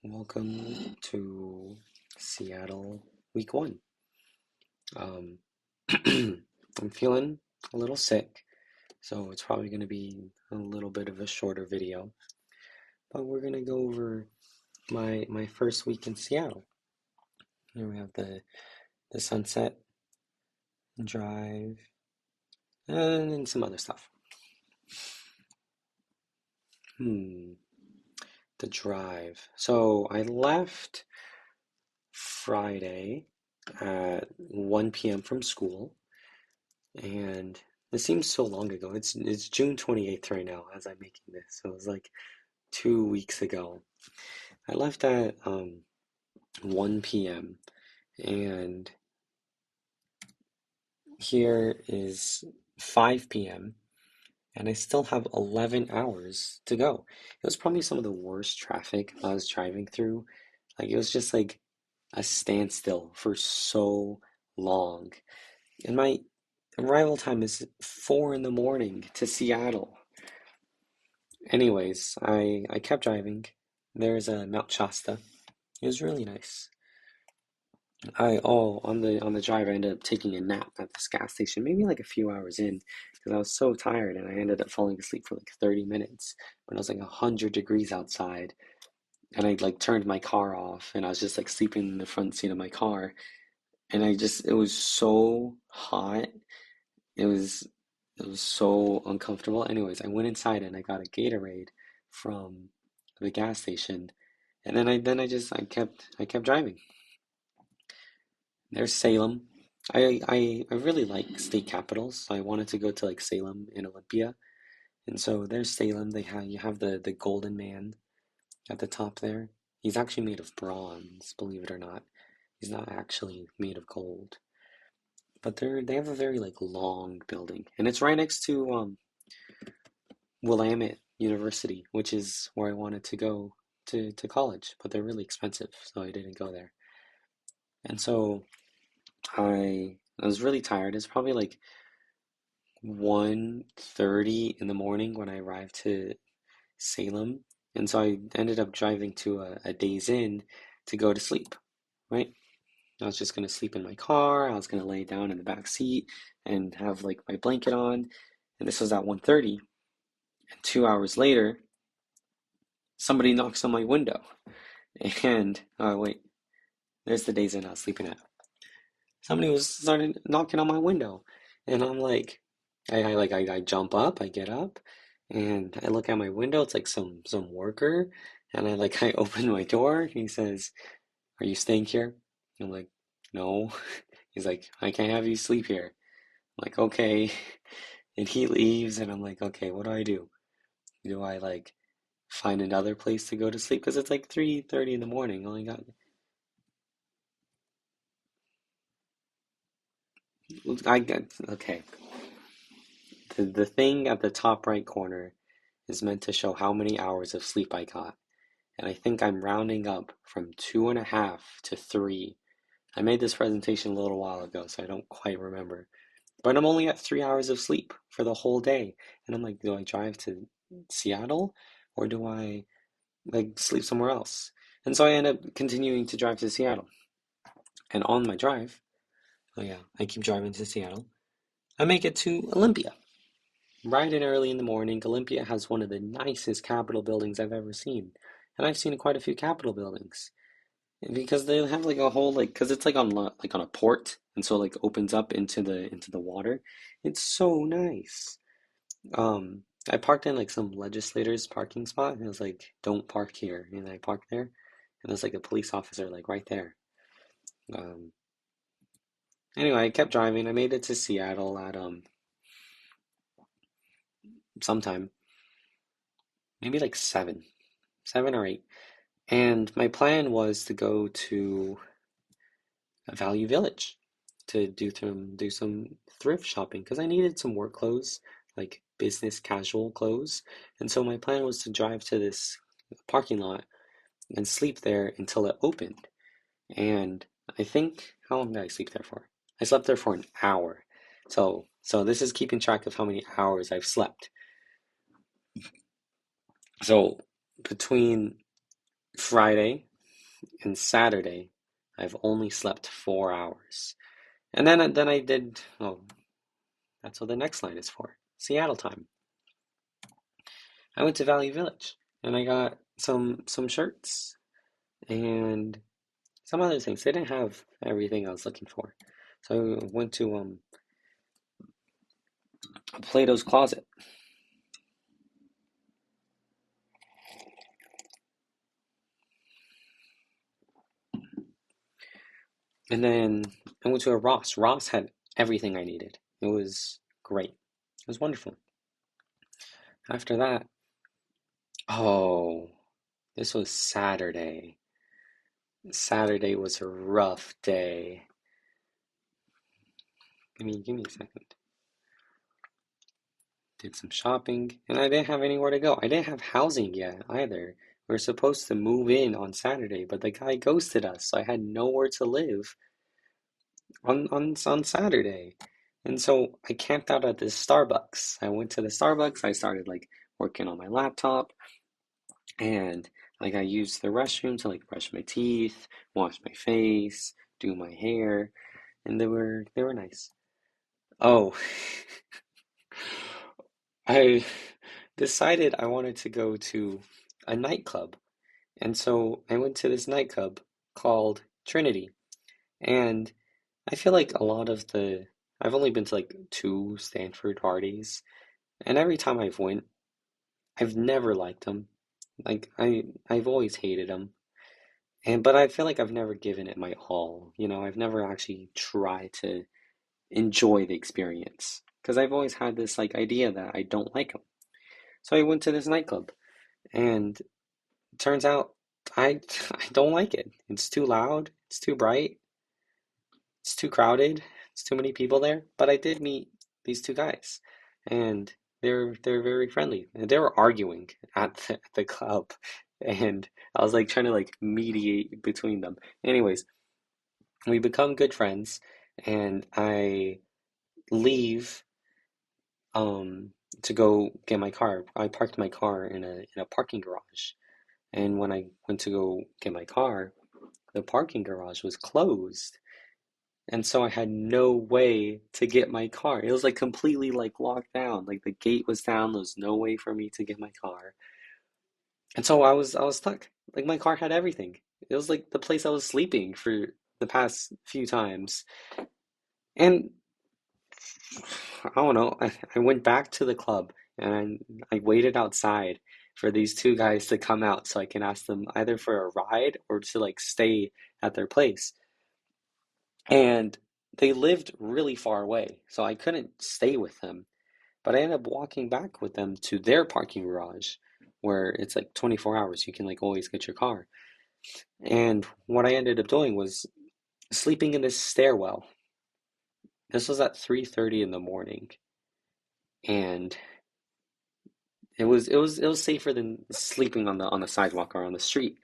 Welcome to Seattle week one. Um, I'm feeling a little sick, so it's probably going to be a little bit of a shorter video, but we're going to go over my first week in Seattle. Here we have the Sunset Drive and some other stuff. Hmm, the drive. So I left Friday at 1 p.m. from school. And it seems so long ago. It's June 28th right now as I'm making this. So it was like 2 weeks ago. I left at 1 p.m. and here is 5 p.m. and I still have 11 hours to go. It was probably some of the worst traffic I was driving through. Like it was just like a standstill for so long. And my arrival time is 4 in the morning to Seattle. Anyways, I kept driving. There's a Mount Shasta. It was really nice. On the drive I ended up taking a nap at this gas station, maybe like a few hours in, because I was so tired and I ended up falling asleep for like 30 minutes. But it was like 100 degrees outside, and I like turned my car off and I was just like sleeping in the front seat of my car. And it was so hot. It was it was so uncomfortable. Anyways, I went inside and I got a Gatorade from the gas station. And then I kept driving. There's Salem. I really like state capitals, so I wanted to go to like Salem and Olympia. And so there's Salem. You have the Golden Man at the top there. He's actually made of bronze, believe it or not. He's not actually made of gold. But they have a very like long building. And it's right next to Willamette University, which is where I wanted to go to college, but they're really expensive, so I didn't go there. And so I was really tired. It's probably like 1:30 in the morning when I arrived to Salem. And so I ended up driving to a Days Inn to go to sleep, right? I was just gonna sleep in my car. I was gonna lay down in the back seat and have like my blanket on. And this was at 1:30. And 2 hours later, somebody knocks on my window. And oh wait, there's the days I'm not sleeping at. Somebody was started knocking on my window, and I'm like, I jump up, I get up, and I look out my window. It's like some worker, and I open my door. He says, "Are you staying here?" I'm like, "No." He's like, "I can't have you sleep here." I'm like, "Okay," and he leaves, and I'm like, "Okay, what do I do? Do I like find another place to go to sleep? Because it's like 3:30 in the morning. Only got I got okay. The thing at the top right corner is meant to show how many hours of sleep I got. And I think I'm rounding up from 2.5 to 3. I made this presentation a little while ago, so I don't quite remember. But I'm only at 3 hours of sleep for the whole day. And I'm like, do I drive to Seattle or do I like sleep somewhere else? And so I end up continuing to drive to Seattle. And on my drive, oh yeah, I keep driving to Seattle. I make it to Olympia. Bright and early in the morning, Olympia has one of the nicest Capitol buildings I've ever seen. And I've seen quite a few Capitol buildings. Because they have like a whole because it's like on a port and so like opens up into the water. It's so nice. I parked in like some legislators parking spot and it was like don't park here. And I parked there and there's like a police officer like right there. Um, anyway, I kept driving. I made it to Seattle at sometime, maybe like 7 or 8. And my plan was to go to Value Village to do some thrift shopping because I needed some work clothes, like business casual clothes. And so my plan was to drive to this parking lot and sleep there until it opened. And I think how long did I sleep there for? I slept there for an hour. So this is keeping track of how many hours I've slept. So between Friday And Saturday, I've only slept 4 hours. And then I did, oh, that's what the next line is for. Seattle time. I went to Value Village and I got some shirts and some other things. They didn't have everything I was looking for. So I went to Plato's Closet. And then I went to a Ross. Ross had everything I needed. It was great. It was wonderful. After that, oh, this was Saturday. Saturday was a rough day. Give me a second. Did some shopping, and I didn't have anywhere to go. I didn't have housing yet either. We were supposed to move in on Saturday, but the guy ghosted us, so I had nowhere to live on Saturday. And so I camped out at this Starbucks. I went to the Starbucks. I started like working on my laptop, and like I used the restroom to like brush my teeth, wash my face, do my hair, and they were nice. Oh, I decided I wanted to go to a nightclub. And so I went to this nightclub called Trinity. And I feel like a lot of I've only been to like two Stanford parties, and every time I've went, I've never liked them. Like I've always hated them. But I feel like I've never given it my all. I've never actually tried to enjoy the experience because I've always had this like idea that I don't like them. So I went to this nightclub, and it turns out I I don't like it. It's too loud, it's too bright, it's too crowded, it's too many people there. But I did meet these two guys, and they're very friendly. And they were arguing at the club, and I was like trying to like mediate between them. Anyways, we become good friends, and I leave um to go get my car. I parked my car in a parking garage. And when I went to go get my car, the parking garage was closed. And so I had no way to get my car. It was like completely like locked down. Like the gate was down. There was no way for me to get my car. And so I was stuck. Like my car had everything. It was like the place I was sleeping for the past few times. And I don't know. I went back to the club and I waited outside for these two guys to come out so I can ask them either for a ride or to like stay at their place. And they lived really far away, so I couldn't stay with them. But I ended up walking back with them to their parking garage where it's like 24 hours. You can like always get your car. And what I ended up doing was sleeping in this stairwell. This was at 3:30 in the morning, and it was safer than sleeping on the sidewalk or on the street.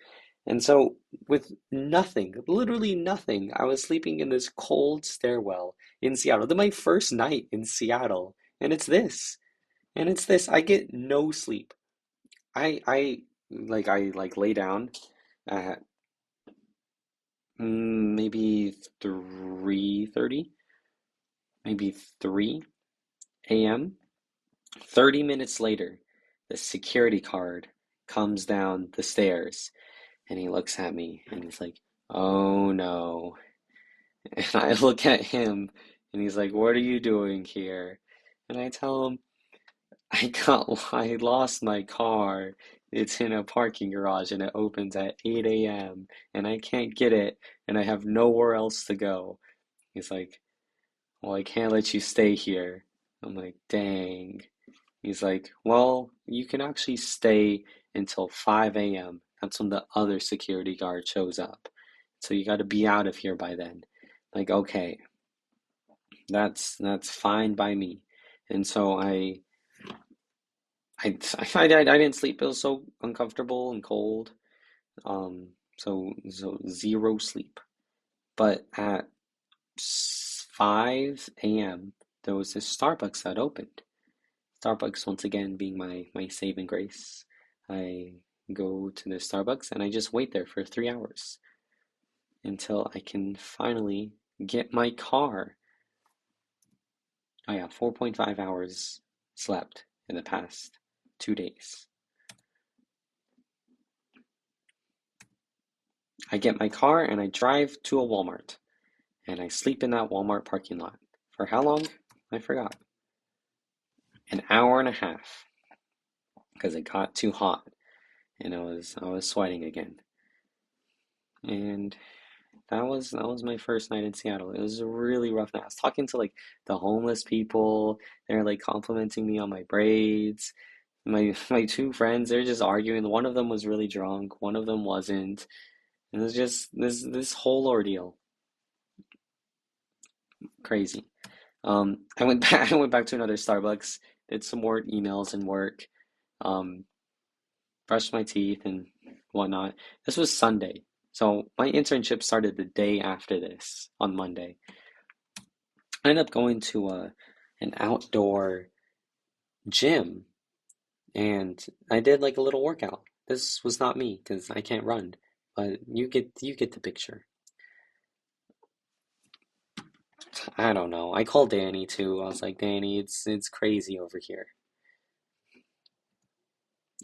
And so with nothing, literally nothing, I was sleeping in this cold stairwell in Seattle. Then my first night in Seattle, and it's this. And it's this. I get no sleep. I lay down at maybe 3:30, maybe 3 a.m. 30 minutes later, the security guard comes down the stairs and he looks at me and he's like, "Oh no." And I look at him and he's like, "What are you doing here?" And I tell him, I lost my car. It's in a parking garage and it opens at 8 a.m. and I can't get it and I have nowhere else to go. He's like, "Well, I can't let you stay here." I'm like, "Dang." He's like, "Well, you can actually stay until 5 a.m. That's when the other security guard shows up. So you got to be out of here by then." Like, okay, that's fine by me. And so I didn't sleep. It was so uncomfortable and cold. So zero sleep. But at 5 a.m. there was this Starbucks that opened. Starbucks once again being my saving grace. I go to the Starbucks and I just wait there for 3 hours. until I can finally get my car. Oh yeah, 4.5 hours slept in the past 2 days. I get my car and I drive to a Walmart and I sleep in that Walmart parking lot. For how long? I forgot. An hour and a half because it got too hot and I was sweating again. And that was my first night in Seattle. It was a really rough night. I was talking to like the homeless people. They're like complimenting me on my braids. My two friends, they're just arguing. One of them was really drunk, one of them wasn't. And it was just this whole ordeal. Crazy. I went back I went back to another Starbucks, did some more emails and work, um, brushed my teeth and whatnot. This was Sunday. So my internship started the day after this on Monday. I ended up going to an outdoor gym and I did like a little workout. This was not me because I can't run, but you get the picture. I don't know. I called Danny too. I was like, Danny, it's crazy over here.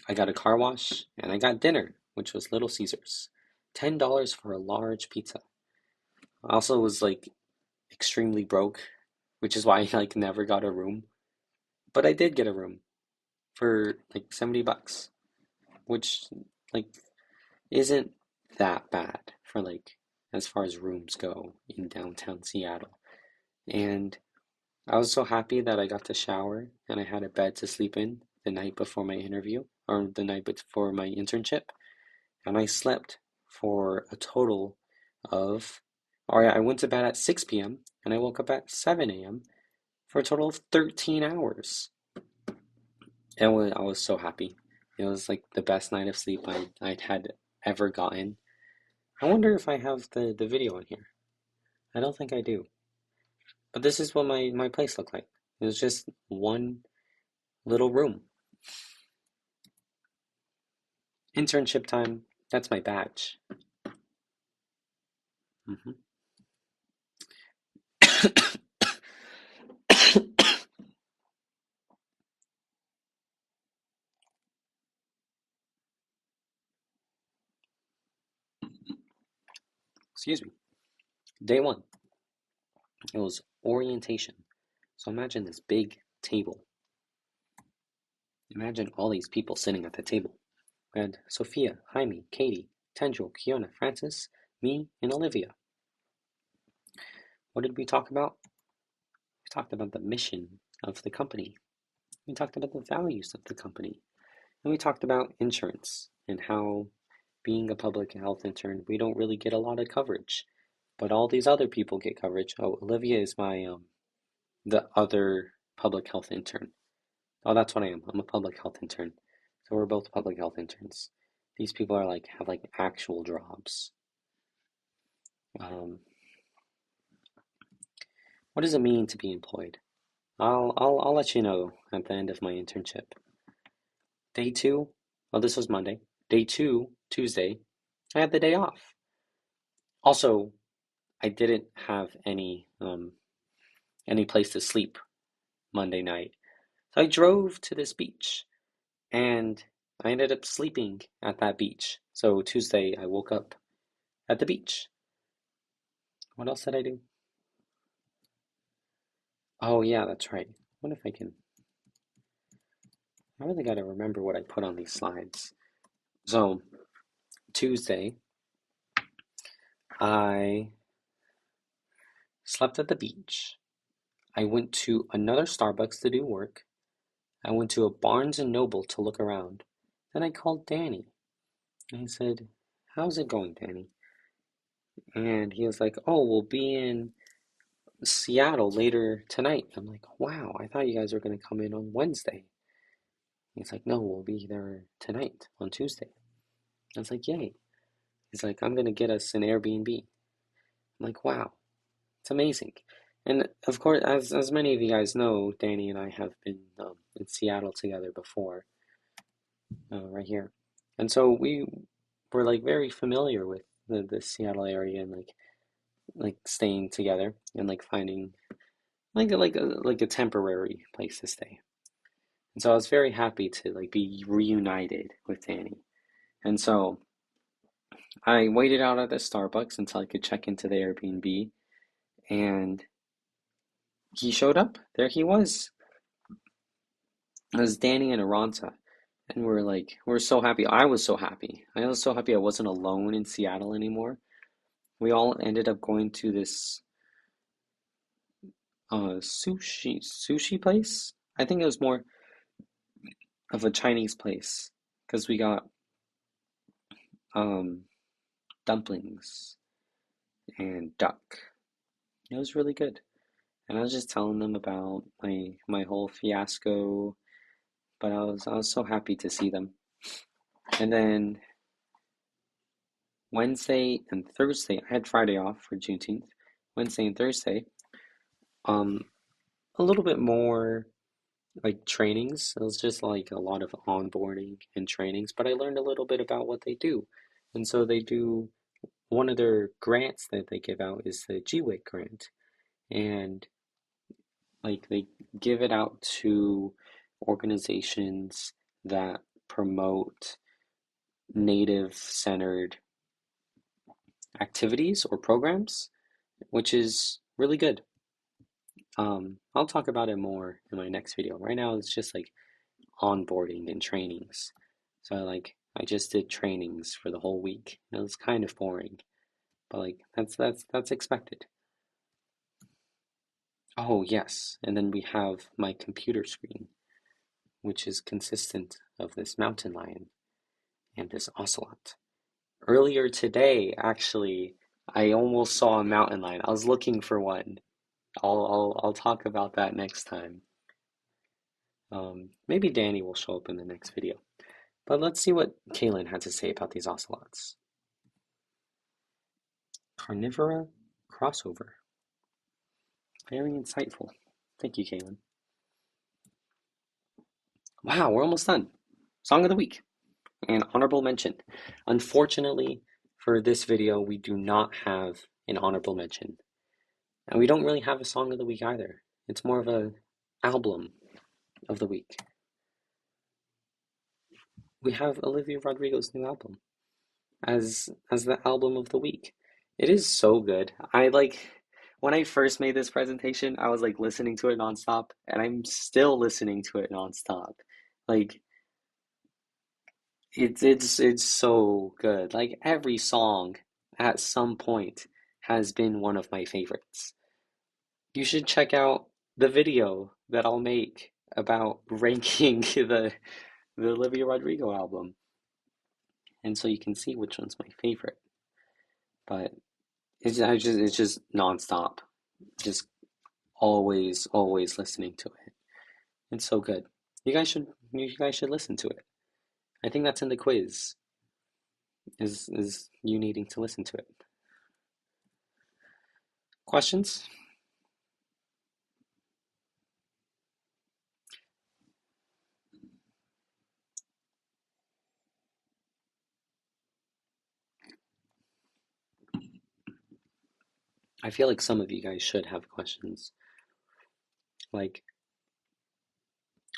I got a car wash and I got dinner, which was Little Caesars. $10 for a large pizza. I also was like extremely broke, which is why I like never got a room. But I did get a room for like 70 bucks, which like isn't that bad for like as far as rooms go in downtown Seattle. And I was so happy that I got to shower and I had a bed to sleep in the night before my interview or the night before my internship. And I slept for a total of, or I went to bed at 6 p.m. and I woke up at 7 a.m. for a total of 13 hours. And I was so happy. It was like the best night of sleep I'd had ever gotten. I wonder if I have the video in here. I don't think I do. But this is what my place looked like. It was just one little room. Internship time, that's my badge. Hmm. Excuse me. Day one, it was orientation. So imagine this big table. Imagine all these people sitting at the table. We had Sophia, Jaime, Katie, Tendril, Kiona, Francis, me, and Olivia. What did we talk about? We talked about the mission of the company. We talked about the values of the company. And we talked about insurance and how being a public health intern, we don't really get a lot of coverage. But all these other people get coverage. Oh, Olivia is my the other public health intern. Oh, that's what I am. I'm a public health intern. So we're both public health interns. These people are like have like actual jobs. Um, what does it mean to be employed? I'll let you know at the end of my internship. Day two, well, this was Monday. Day two, Tuesday, I had the day off. Also, I didn't have any place to sleep Monday night. So I drove to this beach and I ended up sleeping at that beach. So Tuesday I woke up at the beach. What else did I do? Oh yeah, that's right. What if I can I really gotta remember what I put on these slides. So Tuesday I slept at the beach. I went to another Starbucks to do work. I went to a Barnes and Noble to look around. Then I called Danny. And I said, how's it going, Danny? And he was like, oh, we'll be in Seattle later tonight. I'm like, wow, I thought you guys were going to come in on Wednesday. He's like, no, we'll be there tonight on Tuesday. I was like, yay. He's like, I'm going to get us an Airbnb. I'm like, wow, it's amazing. And of course, as many of you guys know, Danny and I have been in Seattle together before, right here. And so we were like very familiar with the Seattle area and like staying together and like finding like a temporary place to stay. And so I was very happy to like be reunited with Danny. And so I waited out at the Starbucks until I could check into the Airbnb, and he showed up. There he was. It was Danny and Aranta. And we're so happy. I was so happy. I was so happy I wasn't alone in Seattle anymore. We all ended up going to this sushi place. I think it was more of a Chinese place because we got um dumplings and duck. It was really good. And I was just telling them about my whole fiasco, but I was so happy to see them. And then Wednesday and Thursday, I had Friday off for Juneteenth. Wednesday and Thursday, um, a little bit more like trainings. It was just like a lot of onboarding and trainings, but I learned a little bit about what they do. And so they do one of their grants that they give out is the GWIC grant. And like they give it out to organizations that promote native centered activities or programs, which is really good. I'll talk about it more in my next video. Right now, it's just like onboarding and trainings. So I just did trainings for the whole week. It was kind of boring, but like that's expected. Oh yes, and then we have my computer screen, which is consistent of this mountain lion and this ocelot. Earlier today, actually, I almost saw a mountain lion. I was looking for one. I'll talk about that next time. Maybe Danny will show up in the next video. But let's see what Kaylin had to say about these ocelots. Carnivora crossover. Very insightful. Thank you, Kaylin. Wow, we're almost done. Song of the week. And honorable mention. Unfortunately, for this video, we do not have an honorable mention. And we don't really have a song of the week either. It's more of a album of the week. We have Olivia Rodrigo's new album as the album of the week. It is so good. I like when I first made this presentation, I was like listening to it nonstop, and I'm still listening to it nonstop. Like it's so good. Like every song at some point has been one of my favorites. You should check out the video that I'll make about ranking the Olivia Rodrigo album, and so you can see which one's my favorite. But it's just nonstop, just always listening to it. It's so good. You guys should listen to it. I think that's in the quiz. Is you needing to listen to it. Questions? I feel like some of you guys should have questions. Like,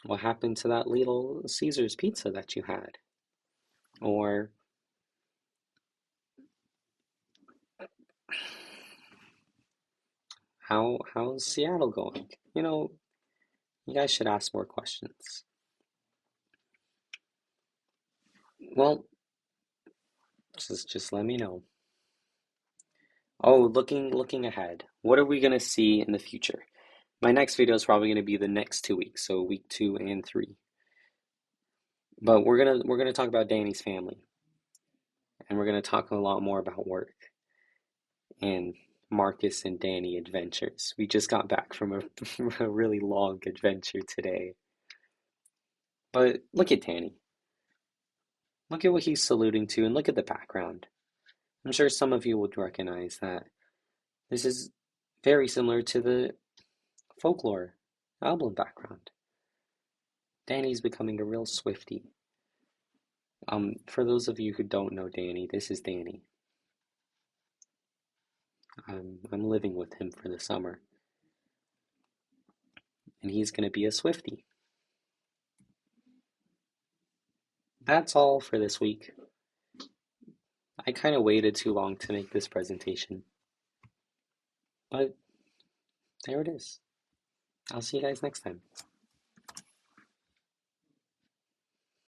what happened to that little Caesar's pizza that you had? Or how's Seattle going? You guys should ask more questions. Well, just let me know. Oh, looking ahead. What are we gonna see in the future? My next video is probably gonna be the next 2 weeks, so week 2 and 3. But we're gonna talk about Danny's family, and we're gonna talk a lot more about work and Marcus and Danny adventures. We just got back from a really long adventure today. But look at Danny. Look at what he's saluting to, and look at the background. I'm sure some of you would recognize that this is very similar to the folklore album background. Danny's becoming a real Swiftie. For those of you who don't know Danny, this is Danny. I'm living with him for the summer, and he's gonna be a Swiftie. That's all for this week. I kind of waited too long to make this presentation, but there it is. I'll see you guys next time.